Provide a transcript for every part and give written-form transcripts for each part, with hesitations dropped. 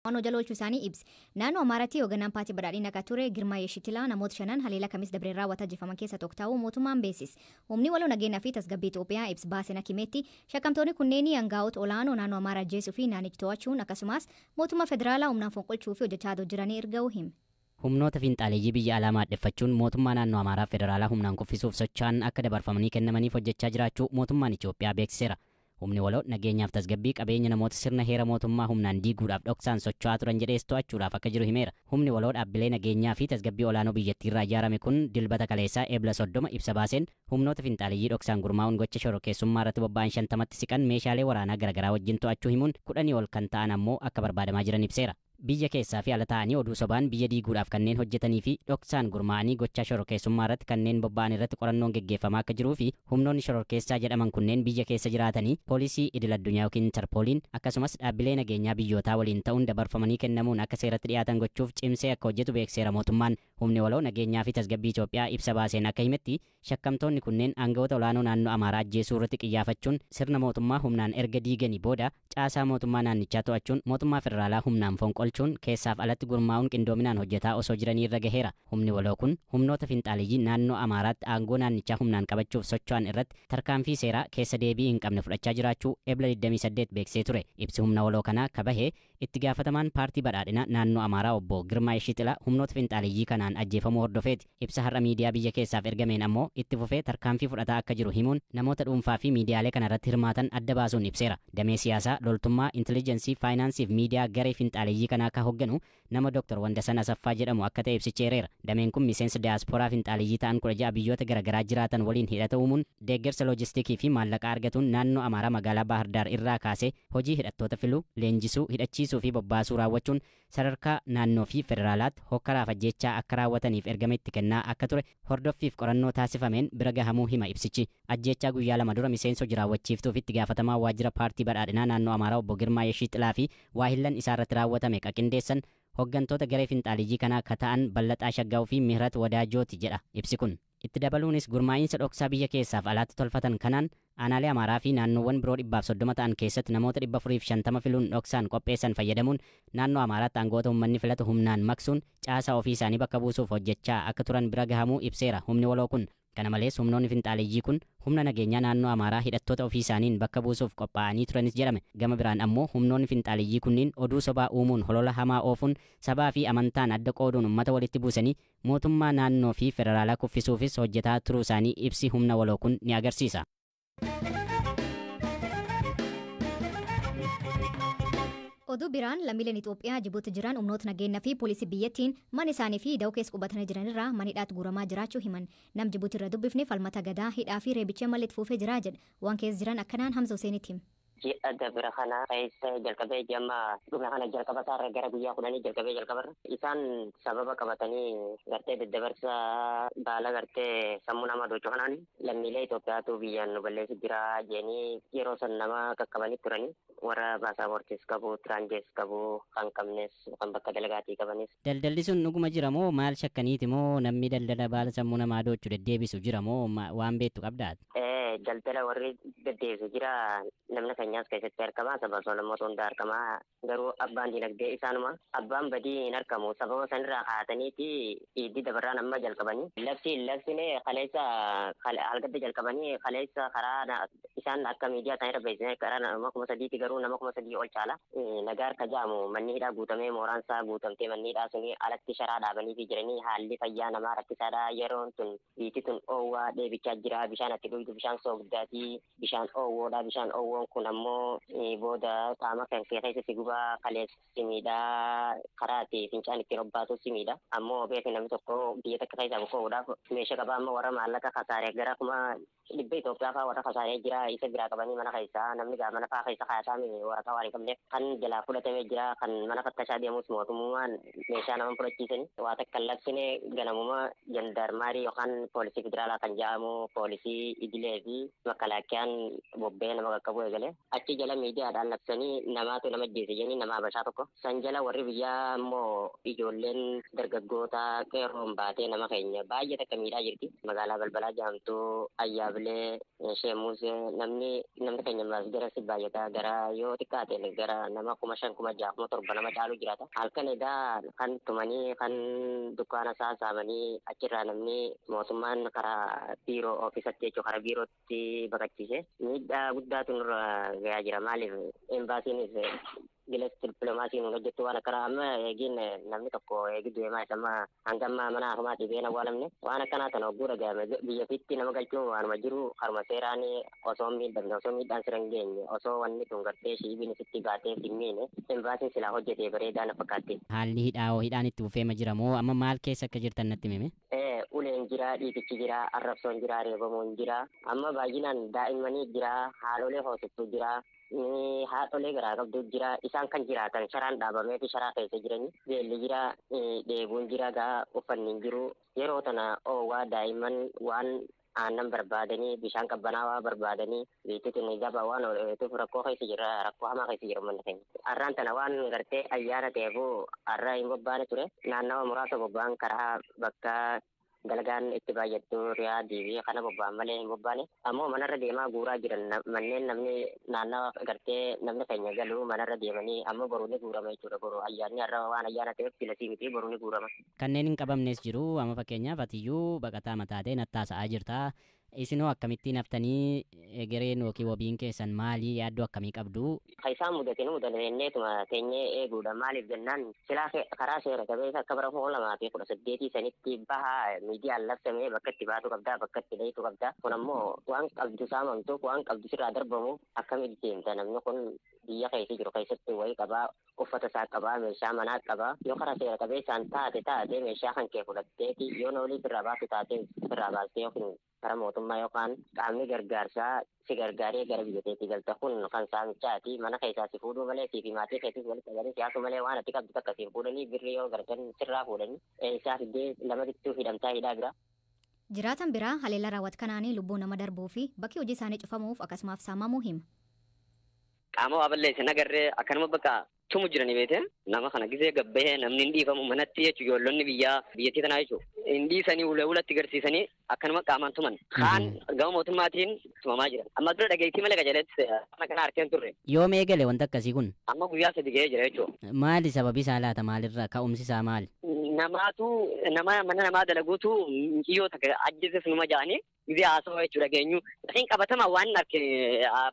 Ono jaloolchuu isaanii ibse. Naannoo Amaaraatti hoogganaan paartii badhaadhinaa akka ture Girmaa Yeshitilaa namoota 5 haleela kamis dabree raawwataa jifaman keessa tokko ta'uu mootummaan beeksise. Humni waloo nageenyaa fi tasgabbii Itoophiyaa ibsa baaseen akka himetti shakkamtoonni kunneen aangaa'ota olaanoo naannoo Amaaraa ajjeesuu fi naannicha to'achuun akkasumas mootummaa federaalaa humnaan fonqolchuu fi hojjechaa jiranii erga'uu hime. Humnoota fiinxaaleeyyii biyya alaa maaddeeffachuun mootummaa naannoo Amaaraa federaalaa humnaan kuffisuuf socho'an akka dabarfamanii kennamaniif hojjechaa jiraachuu mootummaan Itoophiyaa beeksiseera. Humni waloo nageenyaaf tasgabbii qabeenya namoota sirna heera mootummaa humnaan diiguudhaaf dhoksaan socho'aa turan jedhee to'achuudhaaf akka jiru himeera. Humni waloo dhaabbilee nageenyaa fi tasgabbii olaanoo biyyattii irraa ijaarame kun dilbata kaleessaa eebla 30 ibsa baaseen humnoota fiinxaaleeyyii dhoksaan gurmaa'uun gocha shororkeessummaa irratti bobba'an 50tti siqan meeshaalee waraanaa garaagaraa wajjin to'achuu himuun 10 ol kan ta'an ammoo akka barbaadamaa jiran ibseera. Biyya keessaa fi ala ta'anii oduu sobaan biyya diiguudhaaf kanneen hojjetanii fi dhoksaan gurmaa'anii gochaa shororkeessummaa irratti kanneen bobba'an irratti qorannoon geggeeffamaa akka jiruu fi humnoonni shororkeessaa jedhaman kunneen biyya keessa jiraatanii poolisii idil addunyaa yookiin interpooliin akkasumas dhaabbilee nageenyaa biyyootaa waliin ta'uun dabarfamanii kennamuun akka seeratti dhiyaatan gochuuf cimsee akka hojjetu beekseera mootummaan. Humni waloo nageenyaa fi tasgabbii Itoophiyaa ibsa baaseen akka himetti shakkamtoonni kunneen aangawoota olaanoo naannoo Amaaraa ajjeesuu irratti qiyyaafachuun sirna mootummaa humnaan erga diiganii booda caasaa mootummaa naannichaa to'achuun mootummaa federaalaa humnaan fonqolchuun keessaaf alatti gurmaa'uun qindoominaan hojjetaa osoo jiranii irra gaheera. Humni waloo kun humnoota fiinxaaleeyyii naannoo Amaaraatti aangoo naannichaa humnaan qabachuuf socho'an irratti tarkaanfii seeraa keessa deebii hin qabne fudhachaa jiraachuu eebla 28 beeksisee ture. Ibsi humna waloo kanaa kabahee itti gaafatamaan paartii badhaadhinaa naannoo Amaaraa obbo Girmaa Yeshixilaa humnoota fiinxaaleeyyii kanaan ajjeefamuu hordofeeti. Ibsa har'a miidiyaa biyya keessaaf ergameen ammoo itti fufee tarkaanfii fudhataa akka jiru himuun namoota dhuunfaa fi miidiyaalee kana irratti hirmaatan adda baasuun ibseera. Damee siyaasaa, loltummaa, inteliijensii, faayinaansii fi miidiyaa garee fiinxaaleeyyii kanaa akka hoogganu nama Dr. Wandasan Asaffaa jedhamu akka ta'e ibsicheereera. Dameen kun miseensa diyaaspooraa fiinxaaleeyyii ta'an 16 biyyoota garaagaraa jiraatan waliin hidhata uumuun deeggarsa loojistiikii fi maallaqaa argatuun naannoo Amaaraa magaalaa Baahir Daar irraa kaasee hojii hidhattoota filuu, leenjisuu, hidhachiisuu fi bobbaasuu raawwachuun sadarkaa naannoo fi federaalaatti hokkaraaf ajjechaa akka raawwataniif ergama itti kennaa akka ture hordoffiif qorannoo taasifameen bira gahamuu hima ibsichi. Ajjechaa guyyaa 2 dura miseensa hojii raawwachiiftuuf itti gaafatamaa waajjira paartii badhaadhinaa naannoo Amaaraa obbo Girmaa Yeshixilaa fi waahillan isaarratti raawwatame qindeessan hooggantoota garee fiinxaaleeyyii kanaa akka ta'an Ballaxaa Shaggaa'uu fi Mihirat Wadaajooti jedha ibsi kun. Itti dabaluunis gurmaa'iinsa dhoksaa biyya keessaaf alaatti tolfatan kanaan aanaalee Amaaraa fi naannoowwan biroo 130 ta'an keessatti namoota 450 filuun dhoksaan qopheessan fayyadamuun naannoo Amaaraatti aangoota uummanni filatu humnaan maksuun caasaa ofii isaanii bakka buusuuf hojjechaa akka turan bira gahamuu ibseera humni waloo kun. Kana malees humnoonni fiinxaaleeyyii kun humna nageenyaa naannoo Amaaraa hidhattoota ofii isaaniin bakka buusuuf qophaa'anii turanis jedhame. Gama biraan ammoo humnoonni fiinxaaleeyyii kunniin oduu sobaa uumuun holola hamaa oofuun sabaa fi amantaan adda qooduun uummata walitti buusanii mootummaa naannoo fi federaalaa kuffisuufis hojjetaa turuu isaanii ibsi humna waloo kun ni agarsiisa. Oduu biraan lammiileen Itoophiyaa Jibuuti jiran humnoota nageenyaa fi poolisii biyyattiin mana isaanii fi da'oo keessa qubatanii jiran irraa manidhaatti guuramaa jiraachuu himan. Nam Jibuuti irra dubbifne falmata gadaa hidhaa fi reebicha malee fufee jira jedha. Waan keessa jiran akkanaan Hamza Huseenitti hima. Ji'a dabira kana keessa jalqabee jamma dhuma kana jalqabataa gara guyyaa 10 jalqabee jalqabarra isaan sababa qabatanii gartee daddabarsa baala gartee sammuu nama dochoo kanaan lammiilee Itoophiyaatu biyyaan nu balleessi jira jedhanii yeroo san nama qaqqabanii turanii warra baasaboortis qabu, tiraanjees qabu, kan qabnes kan bakka dalagaatii qabanis. Daldalli sun dhuguma jira moo maal shakkaniiti moo namni daldala baala sammuu namaa dochuu deddeebisu jira moo waan beektu qabdaati? Daldala warri deddeebisu jira namni keenyaas keessatti argama sababa solomootu hunda argama garuu abbaan dinagdee isaanuma abbaan badii hin argamu sababa sanirraa kaataniiti iddii dabarraan amma jalqabanii labsine kaleessa halgadda jalqabanii kaleessa karaa isaan akka miidiyaa isaanii beeksisanii karaa nama 3,000 garuu nama 3,000 ol caala nagaa harka jaamu manni hidhaa guutamee mooraan isaa guutamtee manni hidhaa suni alatti sharaa dhaabanii fi jiranii haalli fayyaa namaa rakkisaadha yeroon tun biitti tun oowwaa dheebichaa jira bishaan atti dhugdu bishaan soogdaatii bishaan oowwoodha bishaan oowwoon kun ammoo booda qaama kan keessa si gubaa kaleessimiidha karaatti fincaan itti robbaatu simiidha ammoo beekni namni tokko biyya takka keessaa buqqa'uudhaaf meeshaa qabaa amma warra maallaqa kasaaree gara kuma dhibba Itoophiyaa fa'aa warra kasaaree jira isa biraa qabanii mana keessaa namni gaa mana fa'aa keessa kaayataame waraqaa waan hin qabneef kan jalaa fudhatamee jira kan mana fattashaa deemus mootummaan meeshaa nama fudhachiisanii waa takka labsine ganamuma jandarmaarii yookaan poolisii federaalaa kan jedhamu poolisii idilee fi makalaakkiyaan bobbee nama qaqqabu eegale achi jala miidiyaadhaan labsanii namaatu nama ajjeese jedhanii nama habashaa tokko san jala warri biyyaa immoo ijoolleen dargaggoota qeerroon baatee nama keenya baay'ee takka miidhaa jirti magaalaa balbalaa jedhamtu ayyaabee Habilee Sheemus namni keenya maas gara sibbaayyataa gara yoo xiqqaate gara nama 5,000 torba nama caalu jiraata. Halkan edaa kan tumanii kan dukkaana saamanii achirraa namni mootummaan karaa biiroo ofiisatti jechuun karaa biirootti baqachiise. Miidhaa guddaatu nurra gahaa jira. Maaliif embaasiinis gilas dippiloomaasiin hojjettu waan akkana amma eegin namni tokko eegiddu himaa amma hangamma mana hakimaatti been awwaalamne waan akkanaa sana hogguu dhagahame biyya fiitti nama galchuun waanuma jiru harma seeraan osoo miidhaan sira hin geenye osoo wanni tun gartee shiibiin sitti baatee finniine embaasiin silaa hojjetee bareedaa na fakkaatti. Haalli hidhaan itti fufeema jira moo amma maal keessa akka jirtan natti himi? Uleen jira, dhiitichi jira, arrabsoon jira, reebamuun jira. Amma baay'inaan daa'immanii jira, haadholee hoosiftuu jira, haadholee garaa qabdu jira. Isaan kan jiraatan sharaan dhaabamee fi sharaa keessa jiranii. Beelli jira, dheebuun jira, gaa uffanni hin jiru. Yeroo tana oowwaa daa'imman waan aannan barbaadanii bishaan qabbanaawaa barbaadanii biituutiin gabaa waan ooletuuf rakkoo keessa jira rakkoo hamaa keessa jira manni keenya. Har'aan tana waan gartee ayyaana ta'eefuu har'a hin bobbaane ture. Naannawa muraasa bobba'an karaa bakka dalagaan itti baay'attu riyaadii fi kana bobba'an malee hin bobbaane. Ammoo manarra deemaa guuraa jiran manneen namni naannawa gartee namni keenya galu manarra deemanii amma boruu ni guurama jechuudha. Boruu ayyaanni har'a waan ayyaana ta'eef filatii miti boruu ni guurama. Kanneen hin qabamnes jiru amma fakkeenyaaf atiyyuu baqataa mataatee nattaasa'aa jirta. Isinoo akkamittiin haftanii egereen yookiin wabiin keessan maalii yaaddoo akkamii qabdu? Isaan mudateetuma teenyee eeguudha. Maaliif jennaan silaa karaa seera qabeessa akka bara 2018 sanitti bahaa miidiyaan labsamee bakka itti baatu qabdaa bakka itti dhayitu qabdaa. Kun ammoo waan qabdu saamamtu waan qabdu sirraa darbamu akkamitti deemta namni kun biyya keessa jiru keessatti wayii qabaa uffata isaa qabaa meeshaa manaa qabaa yoo karaa seera qabeessaan taate meeshaa kan kee fudhatteeti yoo noolii sirraa baatu taate sirraa baastee yookiin karaa mootummaa yookaan qaamni gargaarsaa si gargaaree gara biyyateetti galta kun kan saamichaati mana keessaa si fuudhuu malee fi maatii keessatti walitti qabanii siyaasuu malee waan ati qabdu akkasiin fuudhanii birrii yoo gargan sirraa fuudhanii isaa fiddee lamatti hidhamtaa hidhaa jira. Jiraatan biraa haleellaa raawwat kanaanii lubbuu nama darbuu fi bakki hojii isaanii cufamuuf akkasumas saamamuu hima. Qaama waa balleessan agarree akkanuma bakka tumu jiranii beekte nama kana gisee gabbahee namni hin dhiifamu manatti jechuun ijoollonni biyyattii tanaa jechuudha. Hin dhiisanii ulatti garsiisanii akkanuma qaamaan tuman. Kaan gama mootummaatiin tumamaa jiran. Amma dura dhageettii malee qajeelatti kana kana argeen turre. Yoom eegale wanta akkasii kun? Amma guyyaa 3 ga'ee jira jechuudha. Maali sababi isaa laata maalirra ka'umsi isaa maali? Nama mana namaa dalaguutu kiyyoo takka ajjeessuuf numa ja'anii gisee haasawaa jechuudha geenyu. Lakin qabatama waan arge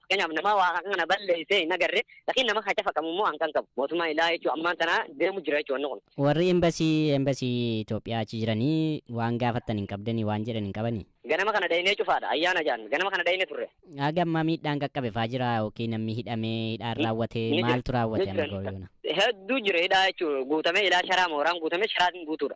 fakkeenyaaf nama waa kana balleessee hin agarre lakin nama haca faqamu immoo hanqan qabu. Mootummaa ilaa jechuudha ammaan tana deemu jira jechuudha kun. Warri embasii Itoophiyaa achi jiranii waan gaafattan hin qabdanii waan jedhan hin qabanii? Ganama kana dhaynee cufaadha ayyaana jaan ganama kana dhaynee turre. Hagamma miidhaan qaqqabe faa jira yookiin namni hidhaan raawwatee maaltu raawwate amma gooluna? Hedduu jira hidhaa jechuudha guutamee hidhaa sharaa mooraan guutamee sharaatiin guutuudha.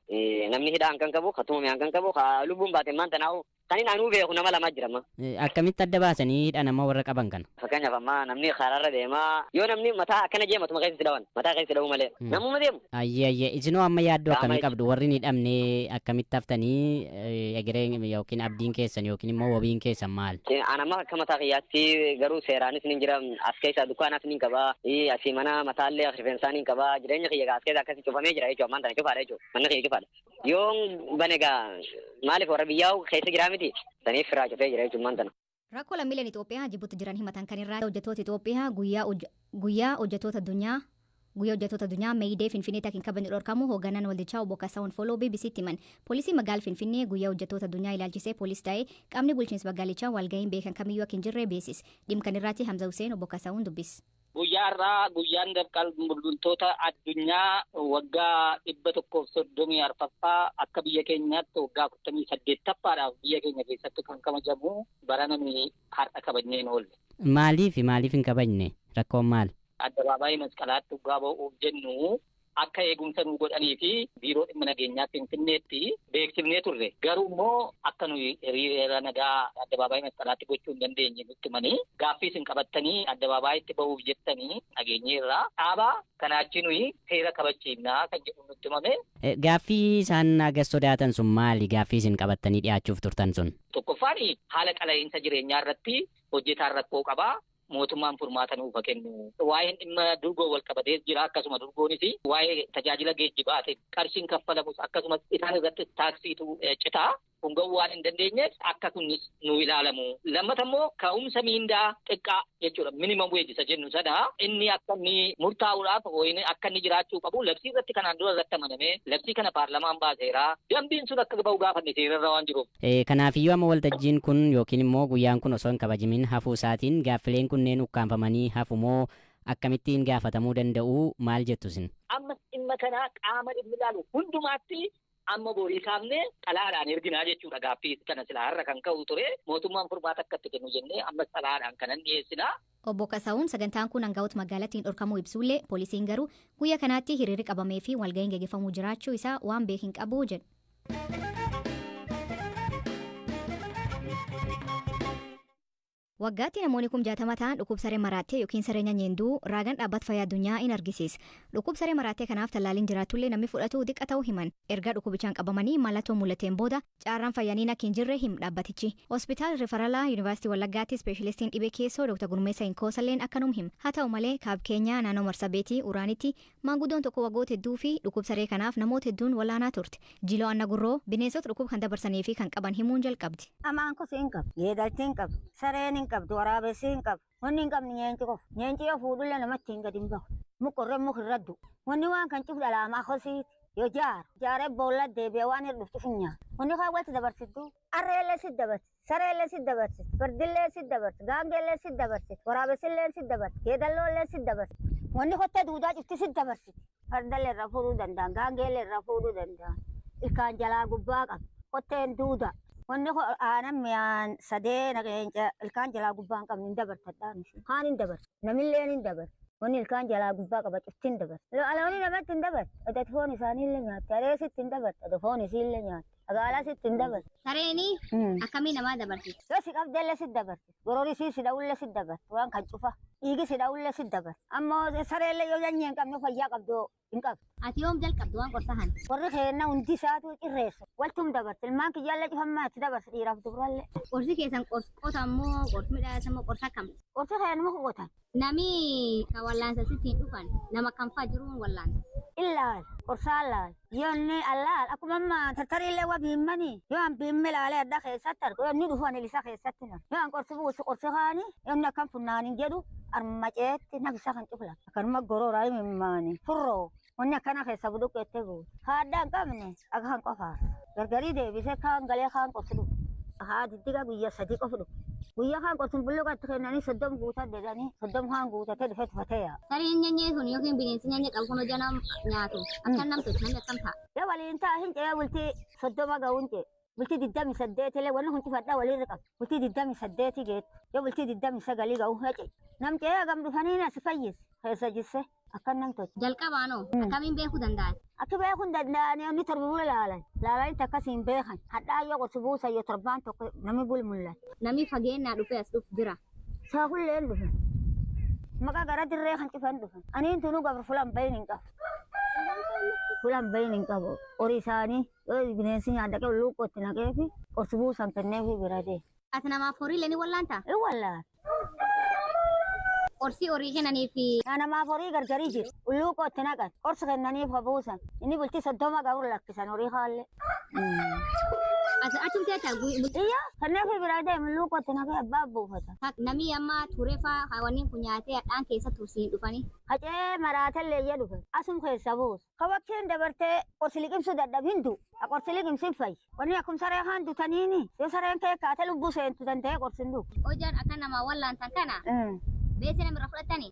Namni hidhaa hanqan qabu tumame hanqan qabu lubbuun baate maan tanaa'u kan inni anuu beeku nama lama jira amma. Akkamitti adda baasanii hidha nama warra qaban kana? Fakkeenyaaf amma namni karaarra deemaa yoo namni mataa akkana jee matuma keessa dhawan mataa keessa dha'uu malee namuma deemu. Ayyee isinoo amma yaaddoo akkamii qabdu warri hidhamne akkamitti haftanii egereen yookiin abdiin keessan yookiin immoo wabiin keessan maal? Anamma akka mataa kiyyaatti garuu seeraanis ni jira as keessa dukkaanaas ni qabaa asii mana mataallee rifeensaa ni qabaa jireenya kiyya as keessa akkasii cufamee jira jechuudha ammaan tana cufaadha jechuudha manni kiyya cufaadha. Yoon banegaa maaliif warra biyyaa keessa jiraa miti saniif firaa cufee jira jechuudha ammaan tana. Rakkoo lammiileen Itoophiyaa Jibuuti jiran himatan kan irraa hojjettoota Itoophiyaa guyyaa hojjettoota addunyaa meeyidee Finfinnee takiin kabajni dhorkamu hoogganaan waldichaa obbo Kasaawwan Foloo BBC'tti himan. Poolisii magaala Finfinnee guyyaa hojjettoota addunyaa ilaalchisee poolis ta'ee qaamni bulchiinsa magaalichaa walga'iin beekan kamiyyuu akka hin jirre beeksise. Dhimma kan irratti Hamza Hussein obbo Kasaawwan dubbise. Guyyaan bultoota addunyaa waggaa 134 akka biyya keenyaatti waggaa 48ffaadhaaf biyya keenya keessatti kan kabajamu baranami har'a kabajneen oolle. Maaliif hin kabajne? Rakkoon maal? Addabaabaayii masqalaatti dhugaa ba'uuf jennu akka eegumsa nu godhanii fi biiroo dhimma nageenyaa Finfinneetti beeksifnee turre. Garuu immoo akka nuyi hiriira nagaa addabaabaayii masqalaatti gochuu hin dandeenye nutti manii gaaffii isin qabattanii addabaabaayitti ba'uuf jettanii nageenyeerraa dhaabaa kanaachi nuyi seera kabachiifnaa kan jedhu nutti mame. Gaaffii isaan agas sodaatan sun maali? Gaaffii isin qabattanii dhiyaachuuf turtan sun? Tokkoffaan haala qala'iinsa jireenyaa irratti hojjetaan rakkoo qabaa. Mootummaan furmaata nuuf kennu. Waa'een dhimma durgoo wal qabatees jira akkasuma durgoonis waa'ee tajaajila geejjibaati qarshiin kaffalamus akkasumas isaan irratti taaksiitu citaa kun ga'uu waan hin dandeenyeef akka kunis nu ilaalamu. Lammata immoo ka'umsa miindaa xiqqaa jechuudha. Minimum wage isa jennu sana inni akka inni murtaa'uudhaaf akka inni jiraachuu qabu labsii irratti kanaan dura irratti amanamee labsii kana paarlamaan baaseera. Dambiin sun akka ba'u gaafanne seerarra waan jiruuf. Kanaafiyyuu amma waltajjiin kun yookiin immoo guyyaan kun osoo hin kabajamin hafuu isaatiin gaaffileen kunneen ukkaanfamanii hafumoo akkamittiin gaafatamuu danda'u maal jettu isin? Amma dhimma kana qaama dhimmi ilaalu hundumaatti amma borii kaafne xalaadhaan erginaa jechuudha. Gaaffii kana silaa har'a kan ka'u ture mootummaan furmaata akka itti kennu jennee amma xalaadhaan kanan dhiyeessinaa. Obbo Kasaawun sagantaan kun hangaa'ota magaalattiin dhorkamuu ibsullee poolisiin garuu guyya kanaatti hiriirri qabamee fi walga'iin gaggeeffamuu jiraachuu isaa waan beekin qabu jedhu. Waggaatti namoonni 60 ta'an dhukkubsaree maraattee yookiin saree nyaanyenduu raagaan dhaabbata fayyaa addunyaa in argisiisa. Dhukkubsaree maraattee kanaaf tallaaliin jiraatullee namni fudhatu xiqqa ta'uu himan. Erga dhukkubichaan qabamanii mallattoo mul'ateen booda caarraan fayyaaniin akka hin jirre him dhaabbatichi. Hospitaal Rifaralaa Yuunivarsiitii Wallaggaatti ispeeshalistiin dhibee keessoo Dr. Gurmeessaa Inkoosalleen akkanum him. Haa ta'u malee kaab keenyaa naannoo Marsabeetii Uraanitti maanguddoon tokko waggoota hedduu fi dhukkubsaree kanaaf namoota hedduun wallaanaa turte. Jiloo Anna Gurroo bineensota dhukkub kan dabarsanii fi kan qaban himuun jalqabdi. Amaan kosiin qaba. Yeedaltiin qaba. Sareen qabdu waraabessiin qaba. Wanni hin qabne nyeenci qofa. Nyeenci yoo fuudhulle namatti hin gadi hin bahu. Mukorree mukirraddu. Wanni waan kan cufudha laamaa kosiiti. Yoo jaaree boolla deebi'ee waan hirdhuftu funyaan. Wanni kaawwatti dabarsittu. Arreellee si dabarsi. Sareellee si dabarsi. Fardillee si dabarsi. Gaangeellee si dabarsi. Waraabessillee si dabarsi. Geedalloollee si dabarsi. Wanni kottee duudaa cufti si dabarsi. Fardallee irra fuudhuu danda'an. Gaangeellee irra fuudhuu danda'an. Ilkaan jalaa gubbaa qaba. Kotteen duudaa. Wanni aanan miyaan sadee nageenca ilkaan jalaa gubbaa hin qabne hin dabartadhaan. Haan hin dabarsi. Namilleen hin dabarsi. Wanni ilkaan jalaa gubbaa qaba cufti hin dabarsi. Aloonni namatti hin dabarsi. Adati foon isaaniillee nyaatti. Areesitti hin dabarsi. Ado foon isiillee nyaatti. Agaalaasitti hin dabarsi. Sareenii akkamii namaa dabarsiti? Yoo si qabdellee si dabarsi. Gororisii si dha'ullee si dabarsi. Waan kan cufa. Dhiigi si dha'ullee si dabarsi. Ammoo sareellee yoo janyee hin qabne fayyaa qabdu hin qabdu. Ati yoom jalqabdu waan qorsa han? Warri keenya hundi isaatu cirreessu. Waltum dabarsi. Ilmaan kiyyaallee cufammaa itti dabarsi dhiiraaf dubrallee. Qorsi keessan qotaa moo qorsi midhaasa moo qorsa kam? Qorsi keenya muka qotan. Nami ka wallaansa sitti hin dhufan nama kam fa'aa jiruun wallaansa. Ilaal qorsaan laal yoonni allaal akkuma amma tartariillee waa biimmanii yoo an biimme laalee adda keessatti argu yoo inni dhufan ilisa keessatti nar yoo an qorsi buusu qorsi kaanii yoonni akkam funnaaniin jedhu armaceetti nafisa kan cufla akkanuma gorooraa himimmaanii furroo wanni akkana keessa buduqqeettee buutu haadda hin qabne akka kan qofaar gargarii deebisee kaan galee kaan qorsi dhufu haa diddiga guyyaa sadii qofu dhufu. Guyyaa kan qorsun bulluqatti kennanii 30 guutaa dedanii 30 kan guutatee dhufee tufatee yaa. Sareen nyaanyee sun yookiin bineensi nyaanyee qabu kun hojii nama nyaatu akka namtu namni akkam ta'a. Yoo waliin ta'a hin ce'ee bultii 30 ga'uun ce'e bultii 28 illee wanni kun cufadhaa waliin riqabu bultii 28 geettu yoo bultii 29 ga'uun hece nam ce'ee gam dhufanii as fayyis keessa jisse akkan nam tolche. Jalqabaanoo akkamiin beekuu danda'an? Akka beekuun danda'anii inni torbuu laalanii akkasiin beekan hadhaa yoo qorsi buusan yoo torbaan tokko namni bul mul'ata. Namni fageennaa dhufee as dhufu jira. Saakulleen dhufe. Maqaa gara dirree kan cufan dhufan. Aniin tunuu gabra fulan bayin hin qabu. Fulan bayin hin qabu. Horii isaanii yoo bineensi nyaata qabu luuqqootti naqee fi qorsi buusan kennee fi bira dee. Ati namaaf horii illee ni wallaantaa? Ni wallaan. Qorsi horii kennanii fi. Namaaf horii gargarii jiru. Luuqqootti naqan. Qorsi kennaniif buusan. Inni bultii 30 gabru lakkisan horii haallee. Achumtee ta'u Iyyaa kanneen fi biraa deemu luuqqootti naqee abbaa buufata. namni amma tureefaa hawaniin kun nyaatee hadhaan keessa tursiin dhufanii. Hacee maraatallee jedhu asum keessa buusu. Kabakkeen dabartee qorsi liqimsuu dadhabintu. Qorsi liqimsiin fayyi. Wanni akkuma saree haan dutaniini yoo sareen kee kaatee lubbuu seentu danda'ee qorsin dhufu. Hojaan akka namaa wallaantan kana. Beesee namirra fudhatanii.